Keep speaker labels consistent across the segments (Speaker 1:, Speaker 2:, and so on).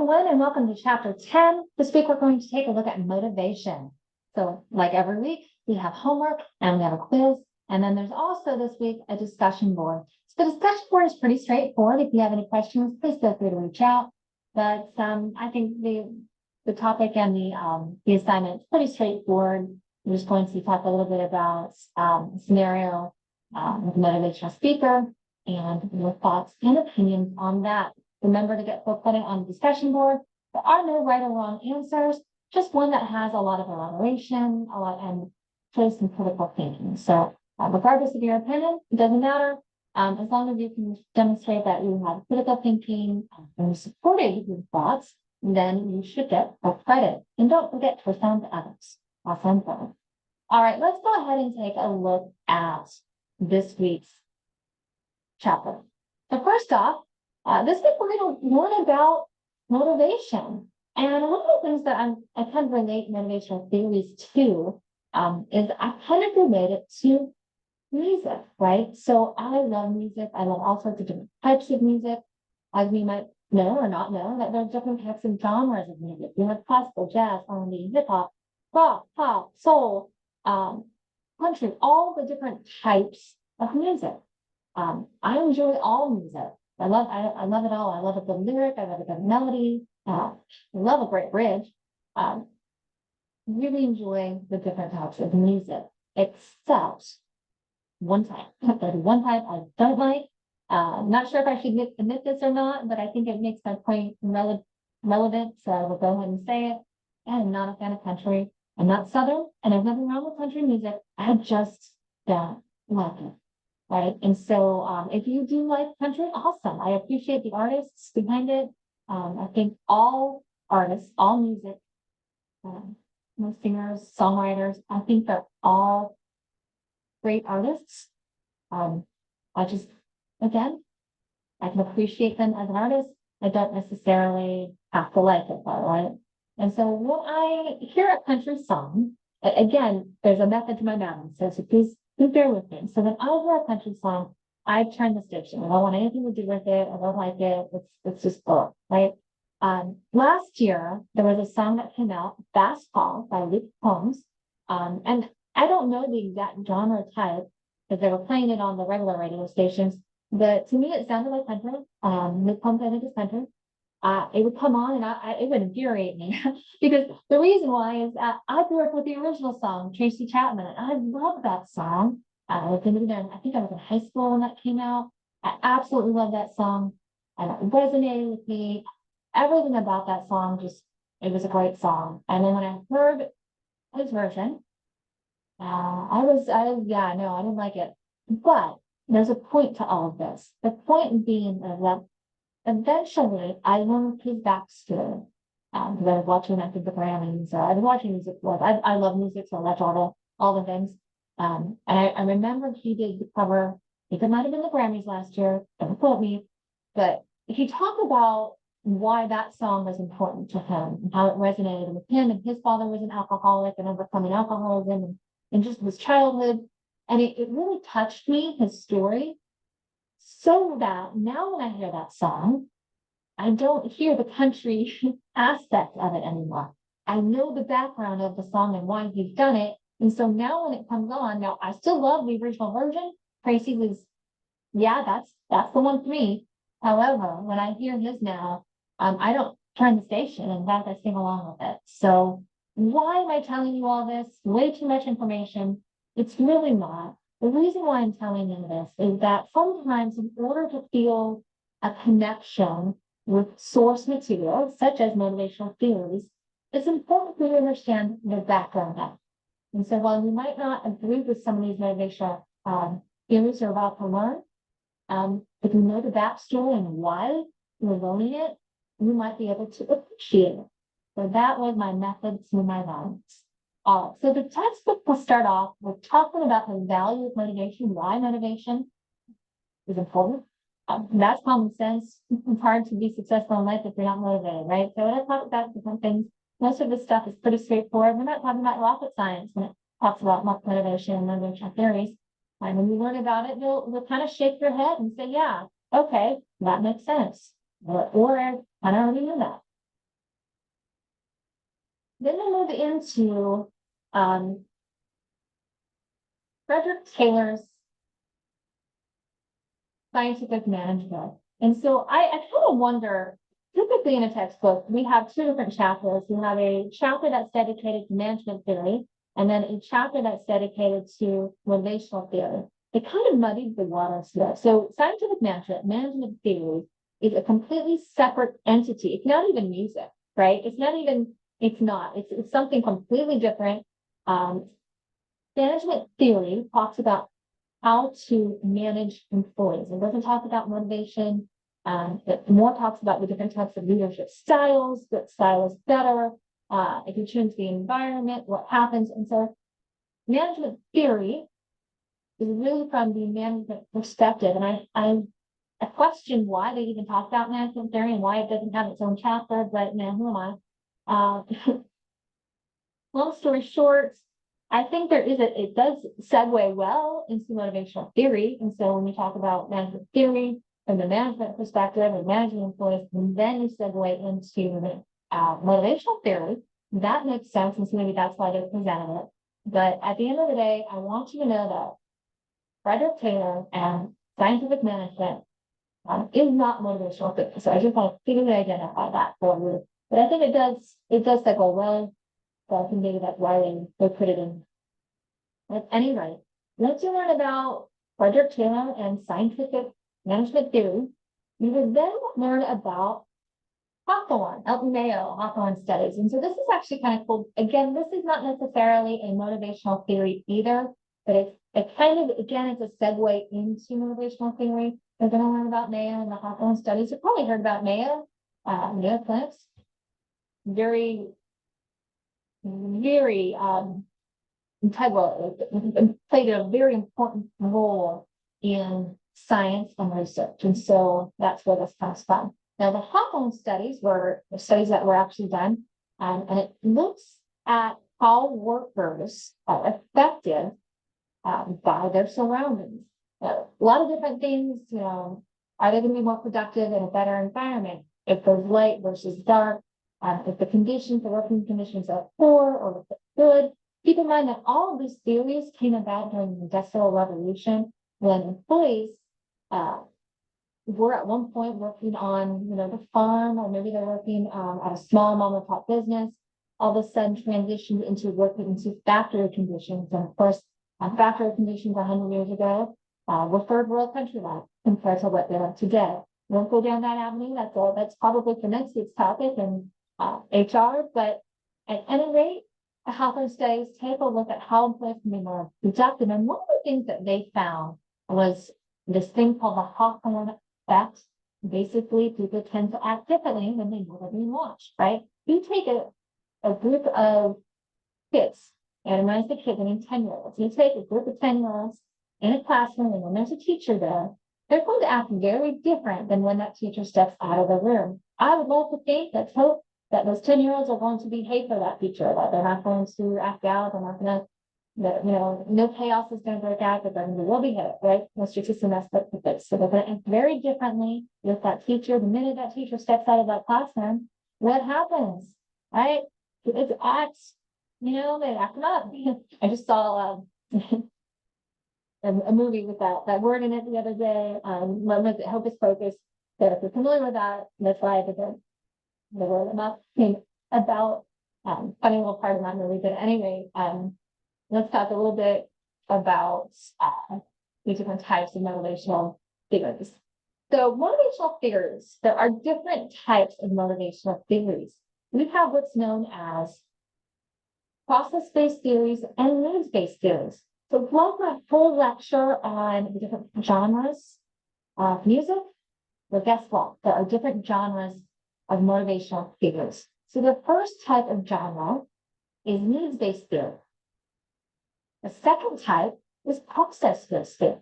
Speaker 1: everyone, and welcome to chapter 10. This week, we're going to take a look at motivation. So, like every week, we have homework and we have a quiz. And then there's also this week a discussion board. So, the discussion board is pretty straightforward. If you have any questions, please feel free to reach out. But I think the topic and the assignment is pretty straightforward. We're just going to talk a little bit about a scenario with a motivational speaker and your thoughts and opinions on that. Remember to get full credit on the discussion board. There are no right or wrong answers, just one that has a lot of elaboration, and shows some critical thinking. So regardless of your opinion, it doesn't matter. As long as you can demonstrate that you have critical thinking and you supported your thoughts, then you should get full credit. And don't forget to respond to others. Awesome. All right, let's go ahead and take a look at this week's chapter. So first off, this week we're going to learn about motivation. And one of the things that I kind of relate motivational theories to is I kind of relate it to music, right? So I love music. I love all sorts of different types of music. As we might know or not know, that there are different types of genres of music. You have classical, jazz, R&B, hip hop, rock, pop, soul, country, all the different types of music. I enjoy all music. I love it all. I love a good lyric. I love a good melody. I love a great bridge. Really enjoy the different types of music, except one type. There's one type I don't like. Not sure if I should admit this or not, but I think it makes my point relevant. So I will go ahead and say it. I'm not a fan of country. I'm not Southern, and there's nothing wrong with country music. I just don't like it. Right. And so if you do like country, awesome. I appreciate the artists behind it. I think all artists, all music, most singers, songwriters, I think they're all great artists. I just, again, I can appreciate them as an artist. I don't necessarily have to like it, though, right? And so when I hear a country song, again, there's a method to my madness. So please bear with me. So when I hear a country song, I turn the station. I don't want anything to do with it. I don't like it. It's just right? Last year, there was a song that came out, Fast Call by Luke Combs. And I don't know the exact genre type because they were playing it on the regular radio stations. But to me, it sounded like country. Luke Combs, I think, is country. It would come on and it would infuriate me because the reason why is I grew up with the original song, Tracy Chapman, and I love that song. I think I was in high school when that came out. I absolutely love that song and it resonated with me. Everything about that song it was a great song. And then when I heard his version, I didn't like it. But there's a point to all of this. The point being that eventually, I learned his backstory. Because I was watching, I think, the Grammys. I was watching music. I love music, so I watch all the things. And I remember he did the cover. I think it might have been the Grammys last year. Don't quote me, but he talked about why that song was important to him and how it resonated with him. And his father was an alcoholic and overcoming alcoholism and just his childhood. And it really touched me, his story. So that now when I hear that song, I don't hear the country aspect of it anymore. I know the background of the song and why he's done it. And so now when it comes on, now I still love the original version. Tracy was, that's the one for me. However, when I hear his now, I don't turn the station. In fact, I sing along with it. So why am I telling you all this? Way too much information. It's really not. The reason why I'm telling you this is that sometimes in order to feel a connection with source material, such as motivational theories, it's important for you to understand the background of it. And so while you might not agree with some of these motivational theories you're about to learn, if you know the backstory and why you're learning it, you might be able to appreciate it. So that was my method to my madness. So the textbook will start off with talking about the value of motivation, why motivation is important. That's common sense. It's hard to be successful in life if you're not motivated, right? So when I talk about different things, most of this stuff is pretty straightforward. We're not talking about rocket science when it talks about motivation and motivational theories. And when you learn about it, you'll kind of shake your head and say, yeah, okay, that makes sense. Or I don't already know that. Then we move into Frederick Taylor's scientific management. And so I kind of wonder, typically in a textbook, we have two different chapters. We have a chapter that's dedicated to management theory, and then a chapter that's dedicated to relational theory. It kind of muddied the waters here. So scientific management theory is a completely separate entity. It's not even music, right? It's something completely different. Management theory talks about how to manage employees. It doesn't talk about motivation. It more talks about the different types of leadership styles, what style is better, if you change the environment, what happens. And so management theory is really from the management perspective. And I question why they even talk about management theory and why it doesn't have its own chapter, but man, who am I? Long story short, I think it does segue well into motivational theory. And so when we talk about management theory from the management perspective and managing employees, and then you segue into motivational theory, that makes sense. And so maybe that's why they presented it. But at the end of the day, I want you to know that Frederick Taylor and scientific management is not motivational theory. So I just want to clearly identify that for you. But I think it does segue well. So I think maybe that's why they put it in. At any rate, once you learn about Frederick Taylor and scientific management theory, you will then learn about Hawthorne, Elton Mayo, Hawthorne studies. And so this is actually kind of cool. Again, this is not necessarily a motivational theory either, but it kind of, again, it's a segue into motivational theory. We're going to learn about Mayo and the Hawthorne studies. You've probably heard about Mayo, Mayo Clinics. Very integral, played a very important role in science and research. And so that's where this comes from. Now, the Hawthorne studies were the studies that were actually done, and it looks at how workers are affected by their surroundings. A lot of different things, are they going to be more productive in a better environment? If there's light versus dark, if the working conditions are poor or if it's good. Keep in mind that all of these theories came about during the Industrial Revolution when employees were at one point working on, the farm, or maybe they're working at a small mom and pop business, all of a sudden transitioned into working into factory conditions. And of course, factory conditions 100 years ago were third world country life compared to what they are today. Won't go down that avenue. That's probably for next week's topic and HR, but at any rate, Hawthorne studies take a look at how employees can be more productive. And one of the things that they found was this thing called the Hawthorne effect. Basically, people tend to act differently when they know they're being watched, right? You take a group of kids, and reminds the kids, 10-year-olds. You take a group of 10-year-olds in a classroom, and when there's a teacher there, they're going to act very different than when that teacher steps out of the room. I would love to think, let's hope, that those 10-year-olds are going to behave for that teacher, that they're not going to act out, they're not going to, no chaos is going to break out, but they're going to be well behaved, right? Let's just mess up with this. So they're going to act very differently with that teacher. The minute that teacher steps out of that classroom, what happens, right? It's acts, they act them up. I just saw a movie with that word in it the other day. Was it Hocus Pocus? So if you're familiar with that, that's why I did the word about funny little part of that movie. But anyway, let's talk a little bit about the different types of motivational figures. So motivational figures, there are different types of motivational theories. We have what's known as process-based theories and needs-based theories. So throughout my whole lecture on the different genres of music, well, guess what? There are different genres of motivational figures. So the first type of genre is needs-based theory. The second type is process-based theory.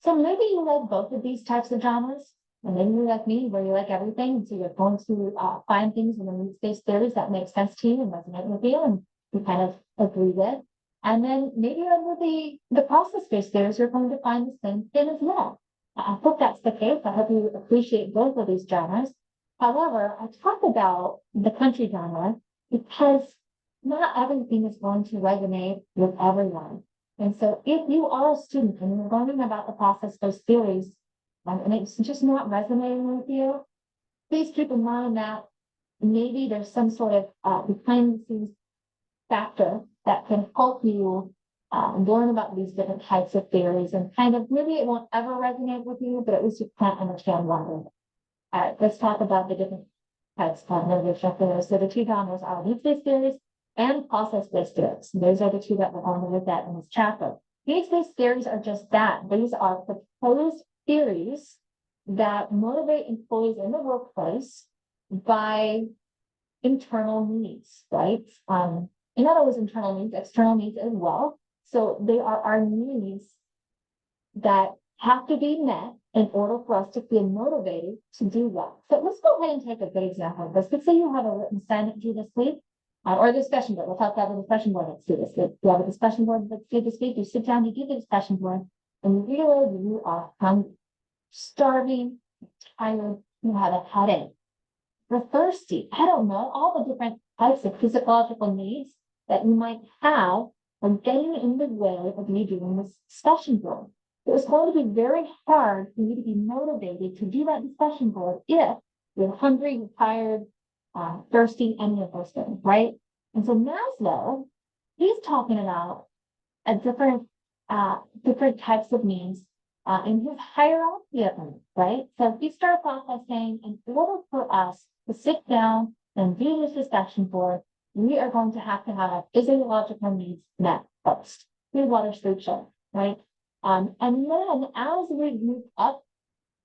Speaker 1: So maybe you like both of these types of genres, and maybe you're like me, where you like everything. So you're going to find things in the needs-based theories that make sense to you and resonate with you, and you kind of agree with. And then maybe under the process-based theories, you're going to find the same thing as well. I hope that's the case. I hope you appreciate both of these genres. However, I talk about the country genre because not everything is going to resonate with everyone. And so if you are a student and you're learning about the process-based theories, and it's just not resonating with you, please keep in mind that maybe there's some sort of behind the scenes factor that can help you learn about these different types of theories and kind of maybe it won't ever resonate with you, but at least you can understand why. All right, let's talk about the different types of motivational theories. So the two genres are needs-based theories and process-based theories. Those are the two that we're going to look at in this chapter. Needs-based theories are just that. These are proposed theories that motivate employees in the workplace by internal needs, right? And not always internal needs, external needs as well. So they are our needs that have to be met in order for us to feel motivated to do well. So let's go ahead and take a good example of this. Let's say you have a written assignment due this week, or a discussion board. We'll talk about the discussion board that's due this week. You have a discussion board that's due this week. You sit down, you do the discussion board, and you realize you are hungry, starving, tired, you have a headache, you're thirsty. I don't know, all the different types of physiological needs that you might have are getting in the way of you doing this discussion board. It's going to be very hard for you to be motivated to do that discussion board if you're hungry, you're tired, thirsty, any of those things, right? And so Maslow, he's talking about a different types of needs in his hierarchy of needs, right? So he starts off by saying, in order for us to sit down and do this discussion board, we are going to have our physiological needs met first. Food, water, sleep, shelter, right? And then as we move up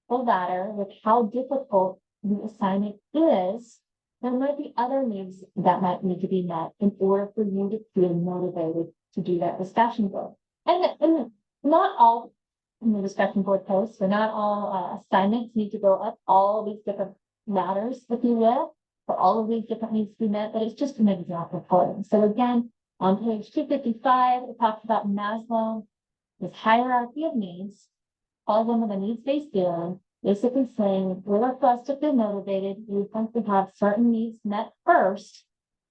Speaker 1: the ladder with how difficult the assignment is, there might be other needs that might need to be met in order for you to feel motivated to do that discussion board. And not all discussion board posts, or not all assignments need to go up all these different ladders, if you will, for all of these different needs to be met, but it's just an example for it. So again, on page 255, it talks about Maslow, this hierarchy of needs, all of them with a needs-based theory, basically saying, we're for us to feel motivated, we want to have certain needs met first,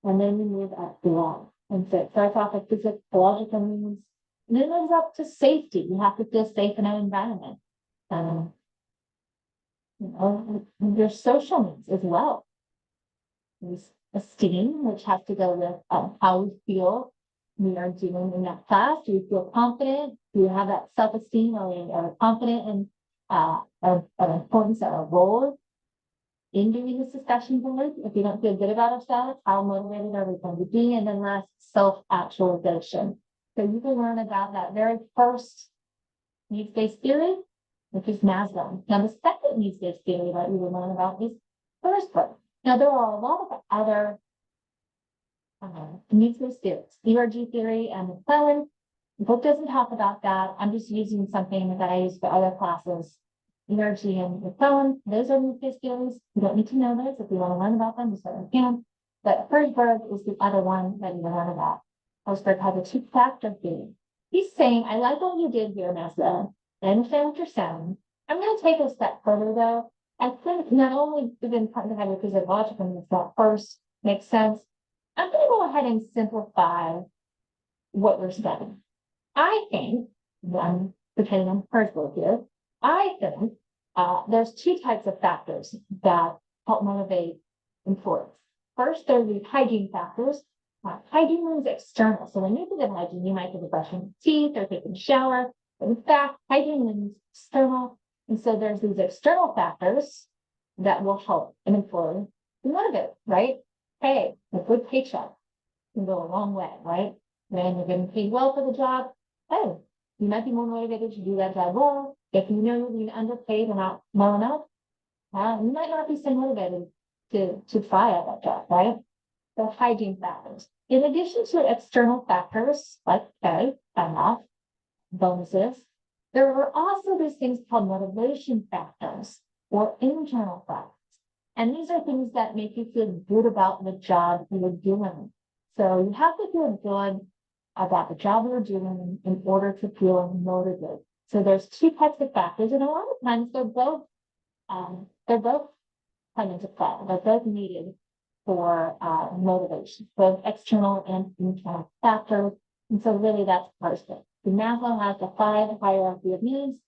Speaker 1: and then we move up the line. And so it starts off with physiological needs, and then it moves up to safety. You have to feel safe in an environment. Your social needs as well. There's esteem, which has to go with how we feel we are doing in that class. Do you feel confident? Do you have that self-esteem? Are we confident in of importance of our role in doing this discussion board? If we don't feel good about ourselves, how motivated are we going to be? And then last, self-actualization. So you can learn about that very first needs-based theory, which is Maslow. Now, the second needs-based theory that we will learn about is first book. Now, there are a lot of other needs-based theories, ERG theory and McClellan. The book doesn't talk about that. I'm just using something that I use for other classes. ERG and McClellan, those are needs-based theories. You don't need to know those. If you want to learn about them, you certainly can. But Herzberg is the other one that you learn about. Herzberg has a two-factor theory. He's saying, I like what you did here, Maslow. I understand what you're saying. I'm going to take a step further, though. I think not only within part of having physiological needs that first makes sense, I'm going to go ahead and simplify what we're studying. I think, I'm pretending I'm Herzberg here, I think there's two types of factors that help motivate employees. First, there are the hygiene factors. Hygiene means external. So when you think of hygiene, you might think of brushing teeth or taking a shower. But in fact, hygiene means external. And so there's these external factors that will help an employee be motivated, right? Hey, a good paycheck can go a long way, right? When you're getting paid well for the job, hey, you might be more motivated to do that job well. If you know you're being underpaid and not well enough, you might not be so motivated to try out that job, right? The hygiene factors. In addition to external factors like pay, time off, bonuses, there are also these things called motivation factors or internal factors. And these are things that make you feel good about the job you're doing. So you have to feel good about the job you're doing in order to feel motivated. So there's two types of factors, and a lot of times they're both come into play. They're both needed for motivation, both external and internal factors. And so really that's part of it. The Maslow has the 5 hierarchy of needs.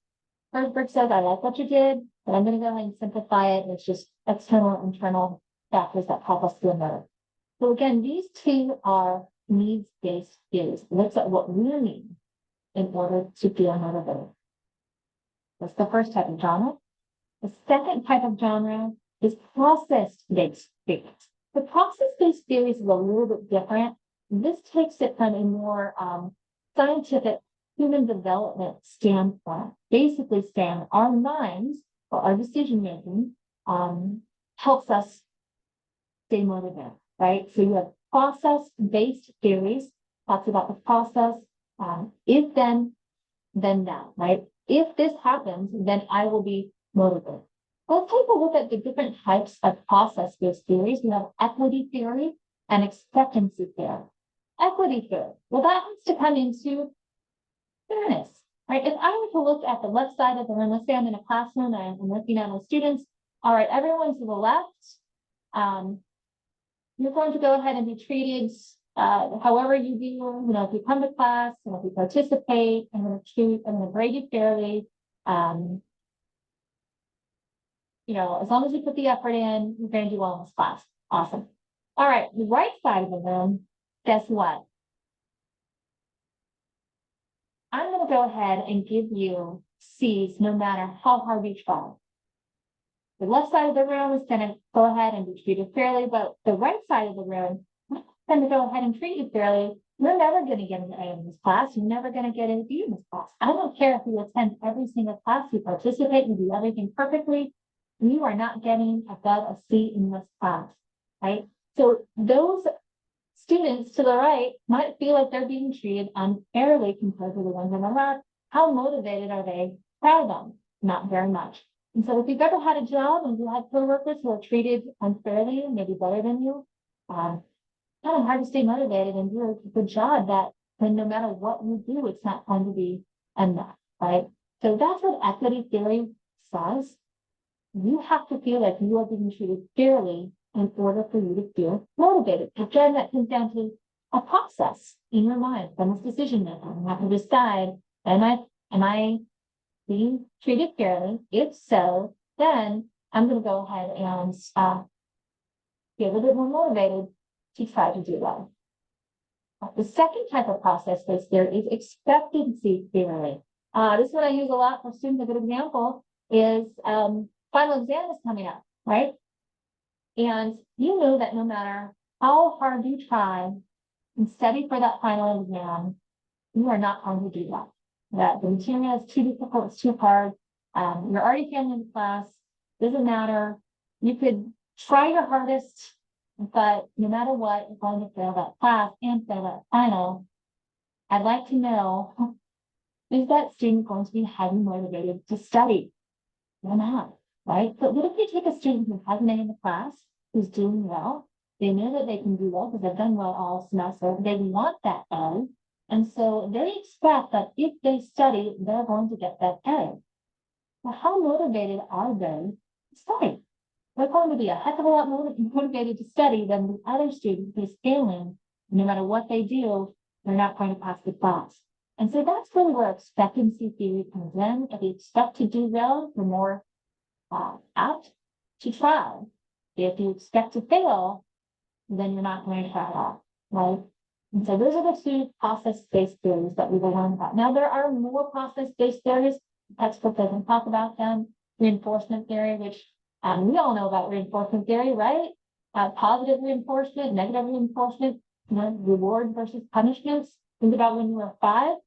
Speaker 1: Herzberg says, I like what you did, but I'm going to go ahead and simplify it. It's just external, internal factors that help us feel better. So again, these two are needs-based theories. Looks at what we need in order to feel motivated. That's the first type of genre. The second type of genre is process-based theories. The process-based theories is a little bit different. This takes it from a more scientific human development standpoint. Basically saying our minds or our decision-making helps us stay motivated, right? So you have process-based theories, talks about the process, if then that, right? If this happens, then I will be motivated. Let's take a look at the different types of process-based theories. We have equity theory and expectancy theory. Equity theory, well, that has to come into fairness, right? If I were to look at the left side of the room, let's say I'm in a classroom and I'm looking at my students. All right, everyone to the left, you're going to go ahead and be treated however you do. You know, if you come to class and if you participate, I'm going to grade you fairly. You know, as long as you put the effort in, you're going to do well in this class. Awesome. All right, the right side of the room, guess what? I'm going to go ahead and give you C's no matter how hard you try. The left side of the room is going to go ahead and be treated fairly, but the right side of the room is going to go ahead and treat you fairly. You're never going to get an A in this class. You're never going to get an B in this class. I don't care if you attend every single class, you participate, you do everything perfectly. You are not getting above a C in this class, right? So those students to the right might feel like they're being treated unfairly compared to the ones on the left. How motivated are they? Proud of them? Not very much. And so if you've ever had a job and you had coworkers who are treated unfairly, maybe better than you, kind of hard to stay motivated and do a good job that when no matter what you do, it's not going to be enough, right? So that's what equity theory says. You have to feel like you are being treated fairly in order for you to feel motivated. Again, that comes down to a process in your mind from this decision making. You have to decide, am I being treated fairly? If so, then I'm going to go ahead and be a little bit more motivated to try to do well. The second type of process-based theory is expectancy theory. This one I use a lot for students. A good example is final exam is coming up, right? And you know that no matter how hard you try and study for that final exam, you are not going to do that. That the material is too difficult, it's too hard. You're already failing in class, doesn't matter. You could try your hardest, but no matter what, you're going to fail that class and fail that final. I'd like to know, is that student going to be highly motivated to study or not, right? But what if you take a student who has an A in the class, who's doing well, they know that they can do well because they've done well all semester, they want that A, and so they expect that if they study, they're going to get that A. Well, how motivated are they to study? They're going to be a heck of a lot more motivated to study than the other student who's failing. No matter what they do, they're not going to pass the class. And so that's really where expectancy theory comes in. If you expect to do well, you're more apt to try. If you expect to fail, then you're not going to try at all, right? And so those are the two process-based theories that we will learn about. Now, there are more process-based theories. The textbook doesn't talk about them. Reinforcement theory, which we all know about reinforcement theory, right? Positive reinforcement, negative reinforcement, you know, reward versus punishments. Think about when you were 5.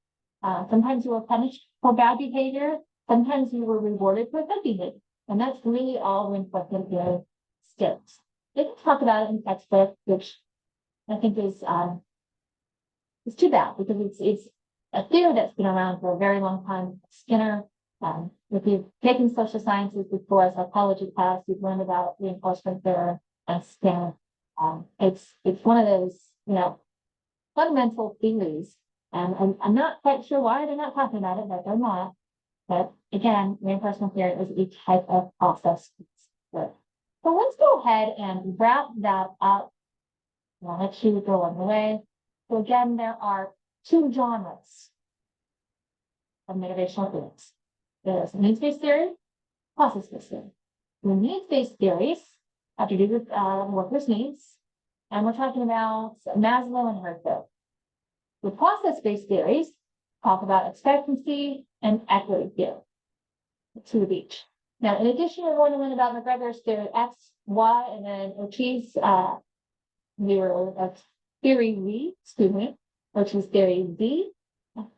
Speaker 1: Sometimes you were punished for bad behavior. Sometimes you were rewarded for good behavior. And that's really all reinforcement theory sticks. They can talk about it in textbook, which I think is too bad because it's a theory that's been around for a very long time. Skinner, if you've taken social sciences before, psychology class, you've learned about reinforcement theory and Skinner. It's one of those, you know, fundamental theories. And I'm not quite sure why they're not talking about it, but they're not. But again, reinforcement theory is a type of process. So let's go ahead and wrap that up. I'll let you go on the way. So again, there are two genres of motivational theories. There's needs-based theory, process-based theory. The needs-based theories have to do with workers' needs, and we're talking about Maslow and Herzberg. The process-based theories talk about expectancy and equity theory, two of each. Now, in addition, we're going to learn about McGregor's theory X, Y, and then Ortiz's theory V, which is theory Z.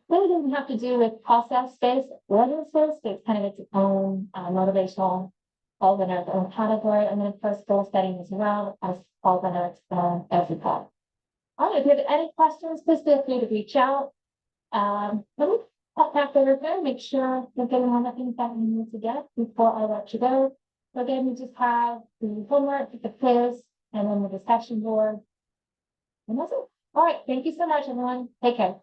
Speaker 1: Really doesn't have to do with process-based or evidence-based, it's kind of its own motivational, falls under its own category, and then of course goal setting as well as falls under its own as a part. All right, if you have any questions, please feel free to reach out. Let me pop back over there, make sure you're getting all the things that you need to get before I let you go. So again, we just have the homework, the quiz, and then the discussion board. And that's it. All right, thank you so much, everyone. Take care.